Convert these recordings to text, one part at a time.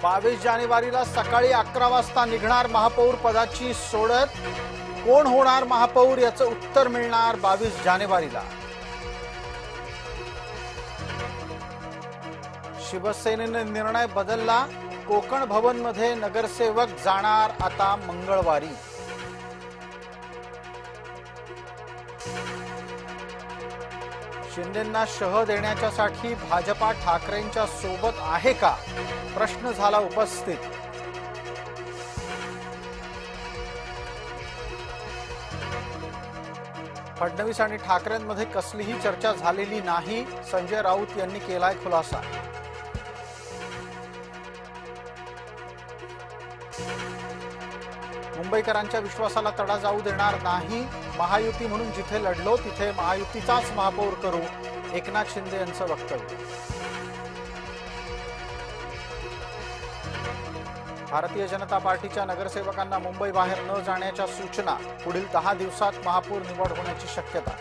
22 जानेवारीला सकाळी 11 वाजता निघणार महापौर पदाची सोडत। कोण होणार महापौर याचं उत्तर मिळणार 22 जानेवारीला। शिवसेनेने निर्णय बदलला। कोकण भवन मध्ये नगरसेवक जाणार आता मंगळवारी। शिंदेंना शह देण्याच्यासाठी भाजपा ठाकरेंच्या सोबत आहे का, प्रश्न झाला उपस्थित। फडणवीस आणि ठाकरेंमध्ये कसलीही चर्चा झालेली नाही, संजय राऊत यांनी केलाय खुलासा। मुंबईकरांच्या विश्वासाला तडा जाऊ देणार नाही। महायुती म्हणून जिथे लढलो तिथे महायुतीचाच महापौर करू, एकनाथ शिंदे यांचं वक्तव्य। भारतीय जनता पार्टीच्या नगरसेवकांना मुंबई बाहेर न जाण्याच्या सूचना। पुढील 10 दिवसात महापौर निवड होण्याची शक्यता।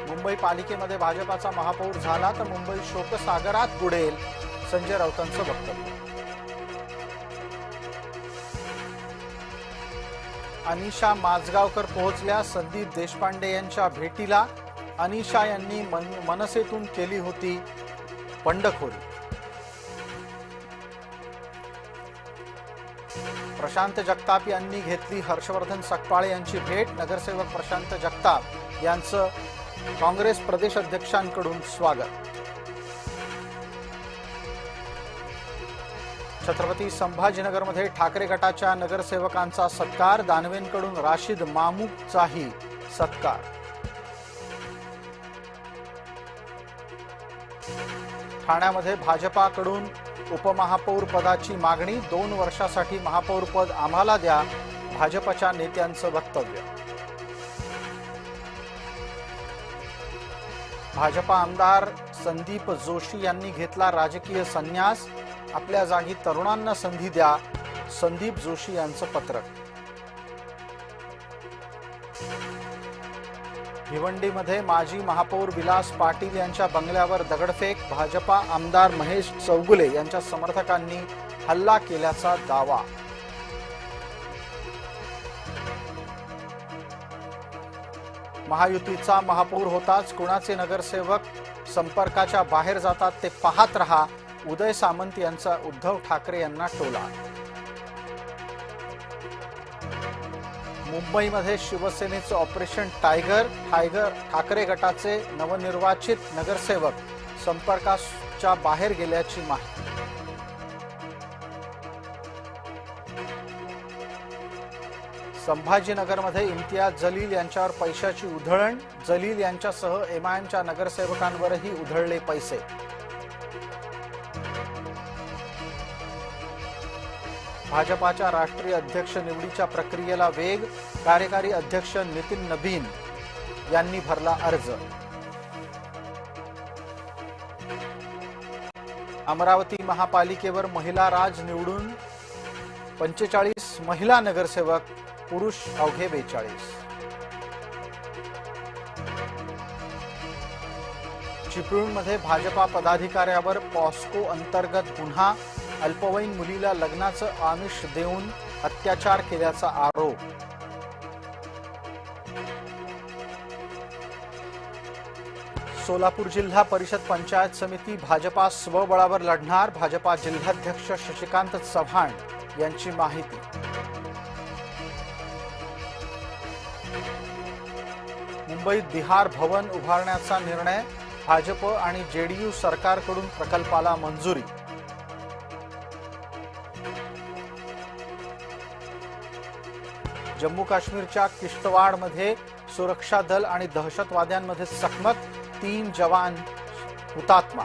मुंबई पालिकेमध्ये भाजपाचा महापौर झाला तर मुंबई शोकसागरात बुडेल, संजय राऊतांचं वक्तव्य। अनिशा माजगावकर पोहोचल्या संदीप देशपांडे यांच्या भेटीला। अनिशा यांनी मनसेतून केली होती बंडखोरी। प्रशांत जगताप यांनी घेतली हर्षवर्धन सकपाळे यांची भेट। नगरसेवक प्रशांत जगताप यांचं काँग्रेस प्रदेश अध्यक्षांकडून स्वागत। छत्रपती संभाजीनगरमध्ये ठाकरे गटाच्या नगरसेवकांचा सत्कार। दानवेंकडून राशिद मामूकचाही सत्कार। ठाण्यामध्ये भाजपाकडून उपमहापौर पदाची मागणी। 2 वर्षासाठी महापौर पद आम्हाला द्या, भाजपच्या नेत्यांचं वक्तव्य। भाजपा आमदार संदीप जोशी यांनी घेतला राजकीय संन्यास। आपल्या जागी तरुणांना संधी द्या, संदीप जोशी यांचं पत्रक। भिवंडीमध्ये माजी महापौर विलास पाटील यांच्या बंगल्यावर दगडफेक। भाजपा आमदार महेश चौगुले यांच्या समर्थकांनी हल्ला केल्याचा दावा। महायुतीचा महापौर होताच कुणाचे नगरसेवक संपर्काच्या बाहेर जातात ते पाहत रहा, उदय सामंत यांचा उद्धव ठाकरे यांना टोला। मुंबईमध्ये शिवसेनेचं ऑपरेशन टायगर। ठाकरे गटाचे नवनिर्वाचित नगरसेवक संपर्काच्या बाहेर गेल्याची माहिती। संभाजीनगरमध्ये इम्तियाज जलील यांच्यावर पैशाची उधळण। जलील यांच्यासह एमआयएमच्या नगरसेवकांवरही उधळले पैसे। भाजपाच्या राष्ट्रीय अध्यक्ष निवडीच्या प्रक्रियेला वेग। कार्यकारी अध्यक्ष नितीन नबीन यांनी भरला अर्ज। अमरावती महापालिकेवर महिला राज निवडून 45 महिला नगरसेवक, पुरुष अवघे 42। चिपळूणमध्ये भाजपा पदाधिकाऱ्यावर पॉस्को अंतर्गत गुन्हा। अल्पवयीन मुलीला लग्नाचं आमिष देऊन अत्याचार केल्याचा आरोप। सोलापूर जिल्हा परिषद पंचायत समिती भाजपा स्वबळावर लढणार। भाजपा जिल्हाध्यक्ष शशिकांत चव्हाण यांची माहिती। मुंबईत बिहार भवन उभारण्याचा निर्णय। भाजप आणि जेडीयू सरकारकडून प्रकल्पाला मंजुरी। जम्मू काश्मीरच्या किश्तवाडमध्ये सुरक्षा दल आणि दहशतवाद्यांमध्ये चकमक। 3 जवान हुतात्मा।